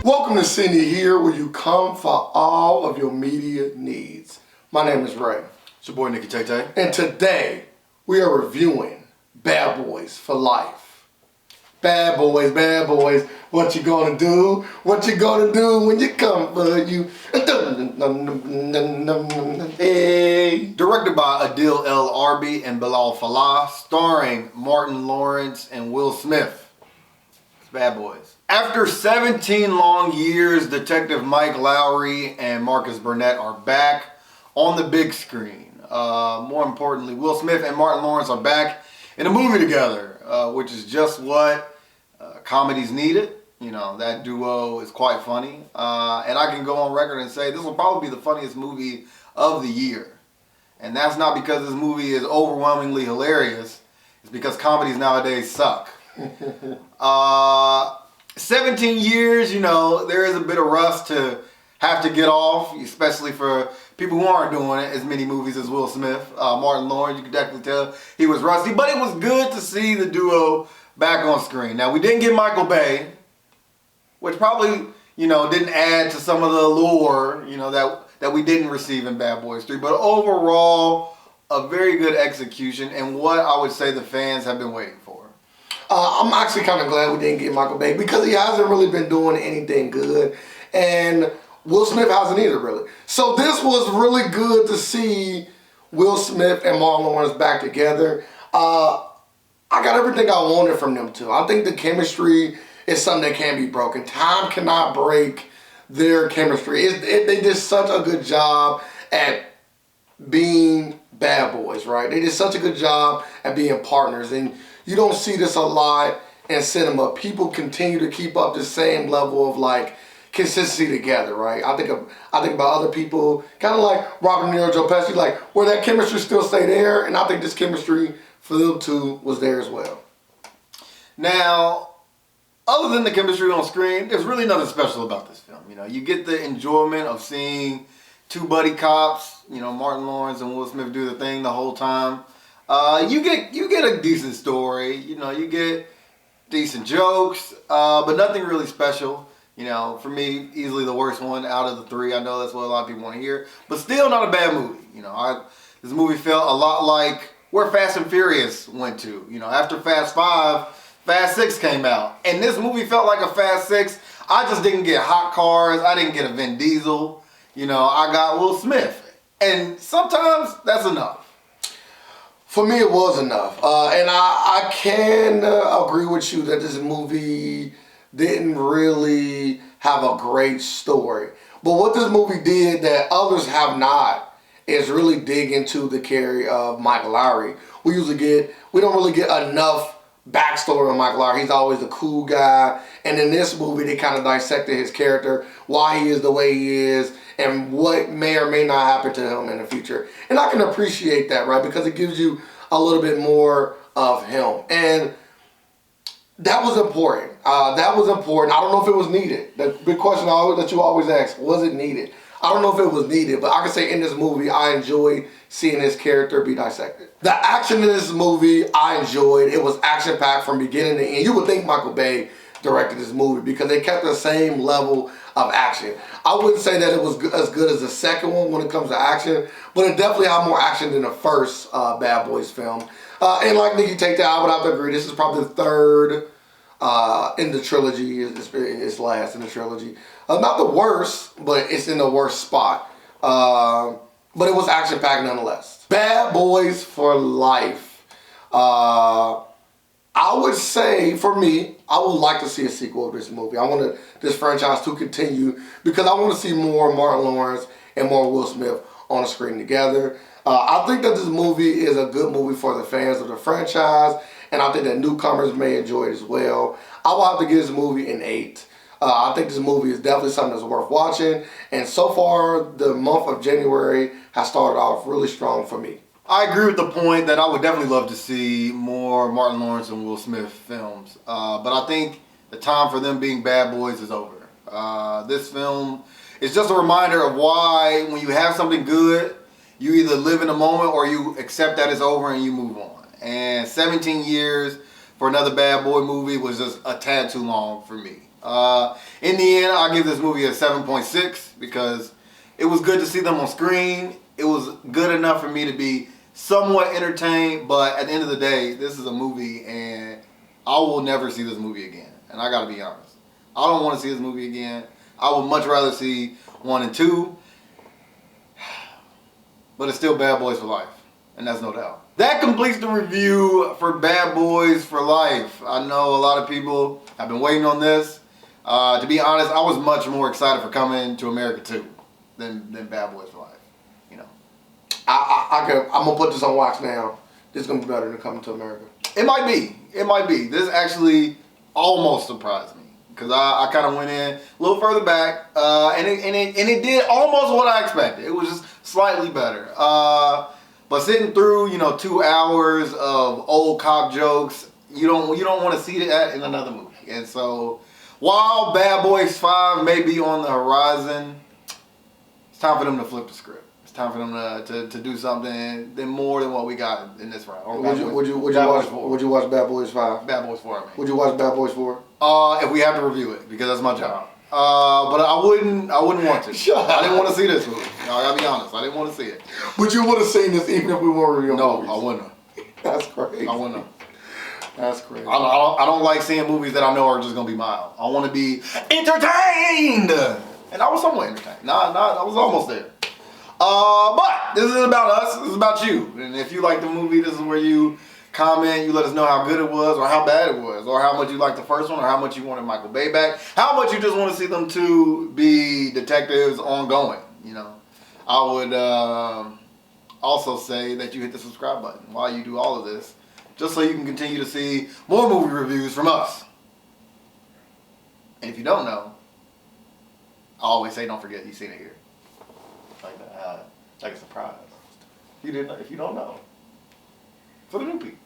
Welcome to Cindy here, where you come for all of your media needs. My name is Ray. It's your boy Nicky Tay Tay. And today we are reviewing Bad Boys for Life. Bad boys, what you gonna do? What you gonna do when you come for you? Hey. Directed by Adil El Arbi and Bilal Fallah, starring Martin Lawrence and Will Smith. It's Bad Boys. After 17 long years, Detective Mike Lowrey and Marcus Burnett are back on the big screen. More importantly, Will Smith and Martin Lawrence are back in a movie together, which is just what comedies needed. You know, that duo is quite funny. And I can go on record and say this will probably be the funniest movie of the year. And that's not because this movie is overwhelmingly hilarious. It's because comedies nowadays suck. 17 years, you know, there is a bit of rust to have to get off, especially for people who aren't doing as many movies as Will Smith. Martin Lawrence, you can definitely tell he was rusty, but it was good to see the duo back on screen. Now, we didn't get Michael Bay, which probably, you know, didn't add to some of the allure, you know, that we didn't receive in Bad Boys 3, but overall, a very good execution and what I would say the fans have been waiting for. I'm actually kind of glad we didn't get Michael Bay because he hasn't really been doing anything good, and Will Smith hasn't either, really. So this was really good to see Will Smith and Martin Lawrence back together. I got everything I wanted from them two. I think the chemistry is something that can't be broken. Time cannot break their chemistry. They did such a good job at being bad boys, right? They did such a good job at being partners, and you don't see this a lot in cinema. People continue to keep up the same level of like consistency together, right? I think about other people, kind of like Robert De Niro, Joe Pesci, like where that chemistry still stay there, and I think this chemistry for them two was there as well. Now, other than the chemistry on screen, there's really nothing special about this film. You know, you get the enjoyment of seeing two buddy cops, you know, Martin Lawrence and Will Smith do the thing the whole time. You get a decent story, you know, you get decent jokes, but nothing really special. You know, for me, easily the worst one out of the three. I know that's what a lot of people want to hear, but still not a bad movie. You know, this movie felt a lot like where Fast and Furious went to. You know, after Fast 5, Fast 6 came out, and this movie felt like a Fast 6. I just didn't get hot cars. I didn't get a Vin Diesel. You know, I got Will Smith, and sometimes that's enough. For me, it was enough. And I can agree with you that this movie didn't really have a great story. But what this movie did that others have not is really dig into the character of Mike Lowrey. We don't really get enough backstory on Mike Lowrey. He's always the cool guy. And in this movie, they kind of dissected his character, why he is the way he is, and what may or may not happen to him in the future. And I can appreciate that, right? Because it gives you a little bit more of him. And that was important. I don't know if it was needed. The big question that you always ask, was it needed? I don't know if it was needed, but I can say in this movie, I enjoyed seeing his character be dissected. The action in this movie, I enjoyed. It was action-packed from beginning to end. You would think Michael Bay directed this movie because they kept the same level of action. I wouldn't say that it was as good as the second one when it comes to action, but it definitely had more action than the first Bad Boys film. And like Nicky Tay Tay, I would have to agree, this is probably the third in the trilogy. It's last in the trilogy. Not the worst, but it's in the worst spot. But it was action-packed nonetheless. Bad Boys for Life. I would say, for me, I would like to see a sequel of this movie. I want this franchise to continue because I want to see more Martin Lawrence and more Will Smith on the screen together. I think that this movie is a good movie for the fans of the franchise, and I think that newcomers may enjoy it as well. I will have to give this movie an 8. I think this movie is definitely something that's worth watching, and so far, the month of January has started off really strong for me. I agree with the point that I would definitely love to see more Martin Lawrence and Will Smith films. But I think the time for them being bad boys is over. This film is just a reminder of why when you have something good, you either live in the moment or you accept that it's over and you move on. And 17 years for another Bad Boy movie was just a tad too long for me. In the end, I'll give this movie a 7.6 because it was good to see them on screen. It was good enough for me to be somewhat entertained, but at the end of the day, this is a movie and I will never see this movie again. And I gotta be honest. I don't want to see this movie again. I would much rather see 1 and 2. But it's still Bad Boys for Life. And that's no doubt. That completes the review for Bad Boys for Life. I know a lot of people have been waiting on this. To be honest, I was much more excited for Coming to America 2 than Bad Boys for Life. You know, I'm gonna put this on watch now. This is gonna be better than Coming to America. it might be. It might be. This actually almost surprised me because I kind of went in a little further back, and it did almost what I expected. It was just slightly better. But sitting through 2 hours of old cop jokes, you don't want to see that in another movie. And so, while Bad Boys 5 may be on the horizon, it's time for them to flip the script. It's time for them to do something more than what we got in this round. Or Would you watch Bad Boys 5? Bad Boys 4, I mean. Would you watch Bad Boys 4? If we have to review it, because that's my job. But I wouldn't want to. I didn't want to see this movie. I gotta be honest. I didn't want to see it. But you would have seen this even if we weren't reviewing movies. No, I wouldn't have. That's crazy. I wouldn't have. That's crazy. I don't like seeing movies that I know are just gonna be mild. I want to be entertained, and I was somewhat entertained. I was almost there. But this is about us. This is about you. And if you like the movie, this is where you comment. You let us know how good it was, or how bad it was, or how much you liked the first one, or how much you wanted Michael Bay back, how much you just want to see them two be detectives ongoing. I would also say that you hit the subscribe button while you do all of this, just so you can continue to see more movie reviews from us. And if you don't know, I always say don't forget you've seen it here. Like a surprise. You didn't know, if you don't know. For the new people.